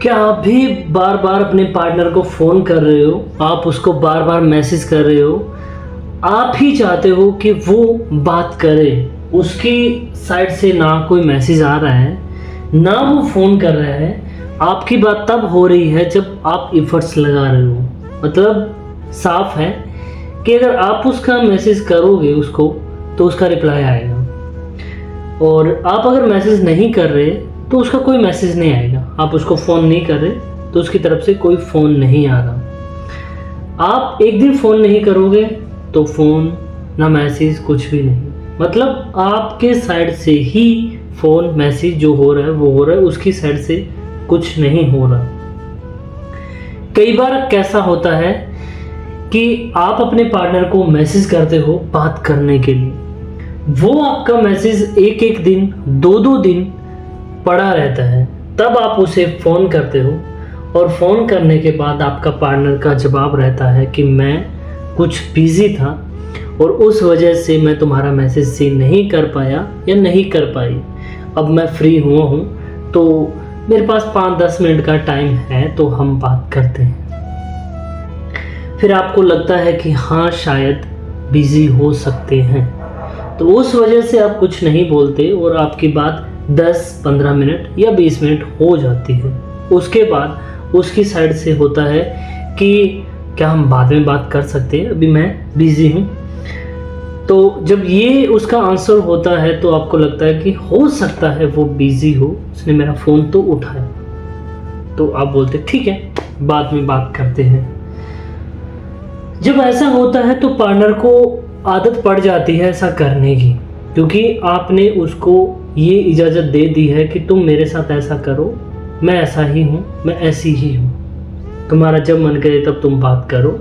क्या आप भी बार बार अपने पार्टनर को फ़ोन कर रहे हो, आप उसको बार बार मैसेज कर रहे हो, आप ही चाहते हो कि वो बात करे, उसकी साइड से ना कोई मैसेज आ रहा है ना वो फ़ोन कर रहा है। आपकी बात तब हो रही है जब आप एफर्ट्स लगा रहे हो। मतलब साफ है कि अगर आप उसका मैसेज करोगे उसको तो उसका रिप्लाई आएगा, और आप अगर मैसेज नहीं कर रहे तो उसका कोई मैसेज नहीं आएगा। आप उसको फ़ोन नहीं कर रहे तो उसकी तरफ से कोई फ़ोन नहीं आ रहा। आप एक दिन फ़ोन नहीं करोगे तो फ़ोन ना मैसेज कुछ भी नहीं। मतलब आपके साइड से ही फ़ोन मैसेज जो हो रहा है वो हो रहा है, उसकी साइड से कुछ नहीं हो रहा। कई बार कैसा होता है कि आप अपने पार्टनर को मैसेज करते हो बात करने के लिए, वो आपका मैसेज एक एक दिन दो दो दिन पड़ा रहता है, तब आप उसे फ़ोन करते हो और फ़ोन करने के बाद आपका पार्टनर का जवाब रहता है कि मैं कुछ बिज़ी था और उस वजह से मैं तुम्हारा मैसेज सीन नहीं कर पाया या नहीं कर पाई। अब मैं फ्री हुआ हूँ तो मेरे पास 5-10 मिनट का टाइम है तो हम बात करते हैं। फिर आपको लगता है कि हाँ शायद बिज़ी हो सकते हैं, तो उस वजह से आप कुछ नहीं बोलते और आपकी बात 10-15 मिनट या 20 मिनट हो जाती है। उसके बाद उसकी साइड से होता है कि क्या हम बाद में बात कर सकते हैं, अभी मैं बिज़ी हूँ। तो जब ये उसका आंसर होता है तो आपको लगता है कि हो सकता है वो बिज़ी हो, उसने मेरा फ़ोन तो उठाया। तो आप बोलते ठीक है बाद में बात करते हैं। जब ऐसा होता है तो पार्टनर को आदत पड़ जाती है ऐसा करने की, क्योंकि आपने उसको ये इजाज़त दे दी है कि तुम मेरे साथ ऐसा करो, मैं ऐसा ही हूँ, मैं ऐसी ही हूँ। तुम्हारा जब मन करे तब तुम बात करो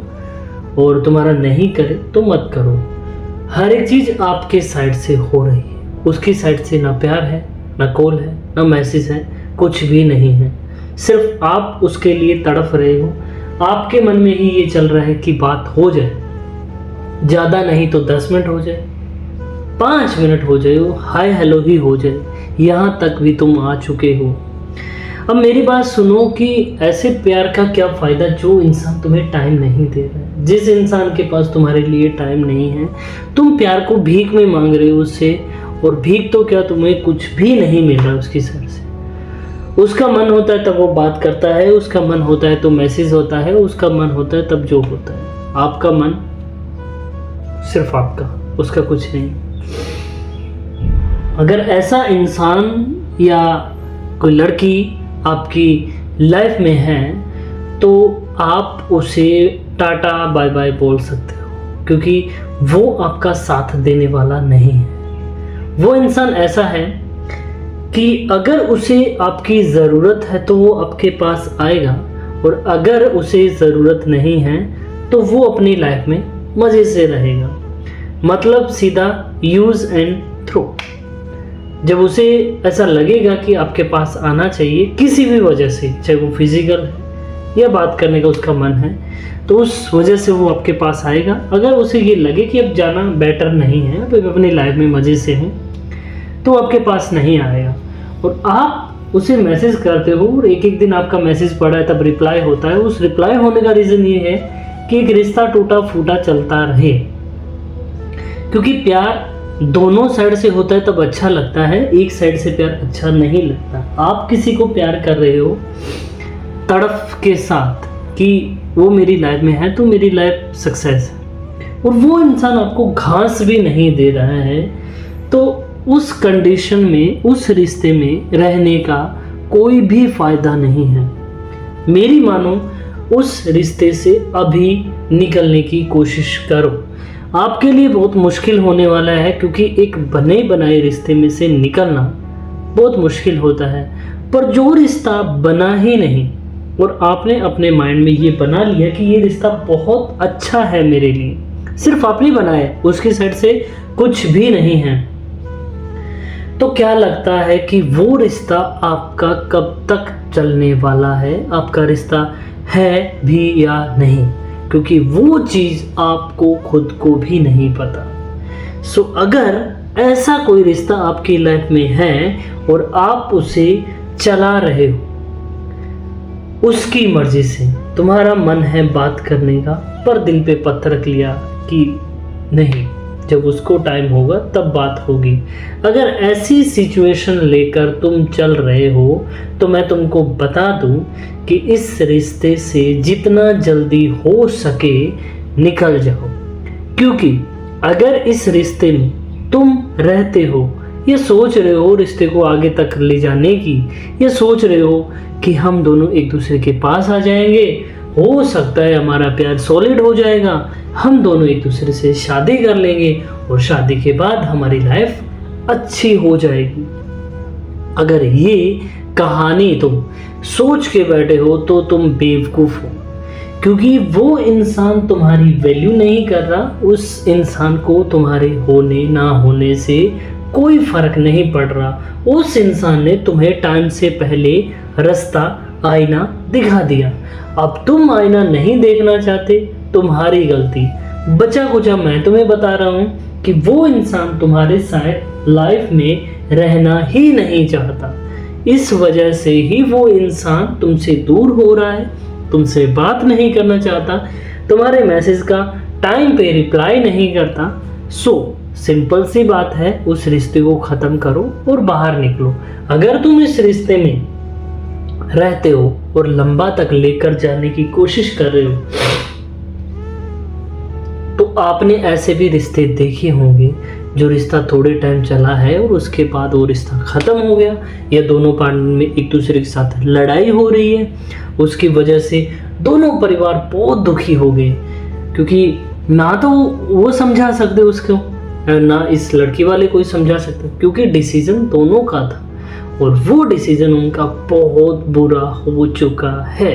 और तुम्हारा नहीं करे तो मत करो। हर एक चीज़ आपके साइड से हो रही है, उसकी साइड से ना प्यार है, ना कॉल है, ना मैसेज है, कुछ भी नहीं है। सिर्फ आप उसके लिए तड़फ रहे हो। आपके मन में ही ये चल रहा है कि बात हो जाए, ज़्यादा नहीं तो 10 मिनट हो जाए, 5 मिनट हो जाए, हाय हेलो ही हो जाए, यहाँ तक भी तुम आ चुके हो। अब मेरी बात सुनो कि ऐसे प्यार का क्या फ़ायदा जो इंसान तुम्हें टाइम नहीं दे रहा है। जिस इंसान के पास तुम्हारे लिए टाइम नहीं है, तुम प्यार को भीख में मांग रहे हो उससे, और भीख तो क्या तुम्हें कुछ भी नहीं मिल रहा उसकी साइड से। उसका मन होता है तब वो बात करता है, उसका मन होता है तो मैसेज होता है, उसका मन होता है तब जो होता है। आपका मन सिर्फ आपका, उसका कुछ नहीं। अगर ऐसा इंसान या कोई लड़की आपकी लाइफ में है तो आप उसे टाटा बाय बाय बोल सकते हो, क्योंकि वो आपका साथ देने वाला नहीं है। वो इंसान ऐसा है कि अगर उसे आपकी ज़रूरत है तो वो आपके पास आएगा, और अगर उसे ज़रूरत नहीं है तो वो अपनी लाइफ में मज़े से रहेगा। मतलब सीधा यूज़ एंड थ्रो। जब उसे ऐसा लगेगा कि आपके पास आना चाहिए किसी भी वजह से, चाहे वो फिजिकल है या बात करने का उसका मन है, तो उस वजह से वो आपके पास आएगा। अगर उसे ये लगे कि अब जाना बेटर नहीं है, अब अपनी लाइफ में मज़े से हूँ, तो आपके पास नहीं आएगा। और आप उसे मैसेज करते हो और एक एक दिन आपका मैसेज पड़ा है तब रिप्लाई होता है। उस रिप्लाई होने का रीज़न ये है कि एक रिश्ता टूटा फूटा चलता रहे, क्योंकि प्यार दोनों साइड से होता है तब अच्छा लगता है, एक साइड से प्यार अच्छा नहीं लगता। आप किसी को प्यार कर रहे हो तड़फ के साथ कि वो मेरी लाइफ में है तो मेरी लाइफ सक्सेस है, और वो इंसान आपको घास भी नहीं दे रहा है, तो उस कंडीशन में, उस रिश्ते में रहने का कोई भी फ़ायदा नहीं है। मेरी मानो उस रिश्ते से अभी निकलने की कोशिश करो। आपके लिए बहुत मुश्किल होने वाला है, क्योंकि एक बने बनाए रिश्ते में से निकलना बहुत मुश्किल होता है। पर जो रिश्ता बना ही नहीं और आपने अपने माइंड में ये बना लिया कि ये रिश्ता बहुत अच्छा है मेरे लिए, सिर्फ आपने बनाया, उसकी साइड से कुछ भी नहीं है, तो क्या लगता है कि वो रिश्ता आपका कब तक चलने वाला है, आपका रिश्ता है भी या नहीं, क्योंकि वो चीज़ आपको खुद को भी नहीं पता। सो अगर ऐसा कोई रिश्ता आपकी लाइफ में है और आप उसे चला रहे हो, उसकी मर्जी से। तुम्हारा मन है बात करने का, पर दिल पे पत्थर रख लिया कि नहीं, जब उसको टाइम होगा तब बात होगी। अगर ऐसी सिचुएशन लेकर तुम चल रहे हो तो मैं तुमको बता दूं कि इस रिश्ते से जितना जल्दी हो सके निकल जाओ, क्योंकि अगर इस रिश्ते में तुम रहते हो, ये सोच रहे हो रिश्ते को आगे तक ले जाने की, ये सोच रहे हो कि हम दोनों एक दूसरे के पास आ जाएंगे, हो सकता है हमारा प्यार सॉलिड हो जाएगा, हम दोनों एक दूसरे से शादी कर लेंगे और शादी के बाद हमारी लाइफ अच्छी हो जाएगी। अगर ये कहानी तुम सोच के बैठे हो तो तुम बेवकूफ हो, क्योंकि वो इंसान तुम्हारी वैल्यू नहीं कर रहा। उस इंसान को तुम्हारे होने ना होने से कोई फर्क नहीं पड़ रहा। उस इंसान ने तुम्हें टाइम से पहले रास्ता, आईना दिखा दिया। अब तुम आईना नहीं देखना चाहते, तुम्हारी गलती। बचा कुचा मैं तुम्हें बता रहा हूँ कि वो इंसान तुम्हारे साथ लाइफ में रहना ही नहीं चाहता। इस वजह से ही वो इंसान तुमसे दूर हो रहा है, तुमसे बात नहीं करना चाहता, तुम्हारे मैसेज का टाइम पे रिप्लाई नहीं करता। सो सिंपल सी बात है, उस रिश्ते को खत्म करो और बाहर निकलो। अगर तुम इस रिश्ते में रहते हो और लंबा तक लेकर जाने की कोशिश कर रहे हो तो आपने ऐसे भी रिश्ते देखे होंगे जो रिश्ता थोड़े टाइम चला है और उसके बाद वो रिश्ता खत्म हो गया, या दोनों पार्टनर में एक दूसरे के साथ लड़ाई हो रही है, उसकी वजह से दोनों परिवार बहुत दुखी हो गए, क्योंकि ना तो वो समझा सकते उसको, ना इस लड़की वाले कोई समझा सकते, क्योंकि डिसीजन दोनों का था और वो डिसीजन उनका बहुत बुरा हो चुका है।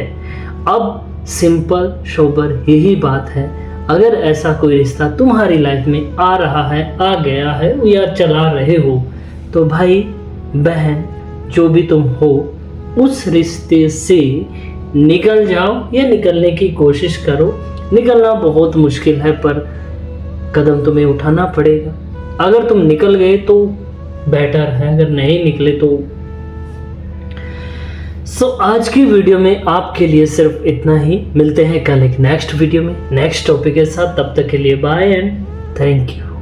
अब सिंपल सोबर यही बात है, अगर ऐसा कोई रिश्ता तुम्हारी लाइफ में आ रहा है, आ गया है या चला रहे हो, तो भाई बहन जो भी तुम हो, उस रिश्ते से निकल जाओ या निकलने की कोशिश करो। निकलना बहुत मुश्किल है, पर कदम तुम्हें उठाना पड़ेगा। अगर तुम निकल गए तो बेटर है, अगर नहीं निकले तो आज की वीडियो में आपके लिए सिर्फ इतना ही। मिलते हैं कल एक नेक्स्ट वीडियो में नेक्स्ट टॉपिक के साथ। तब तक के लिए बाय एंड थैंक यू।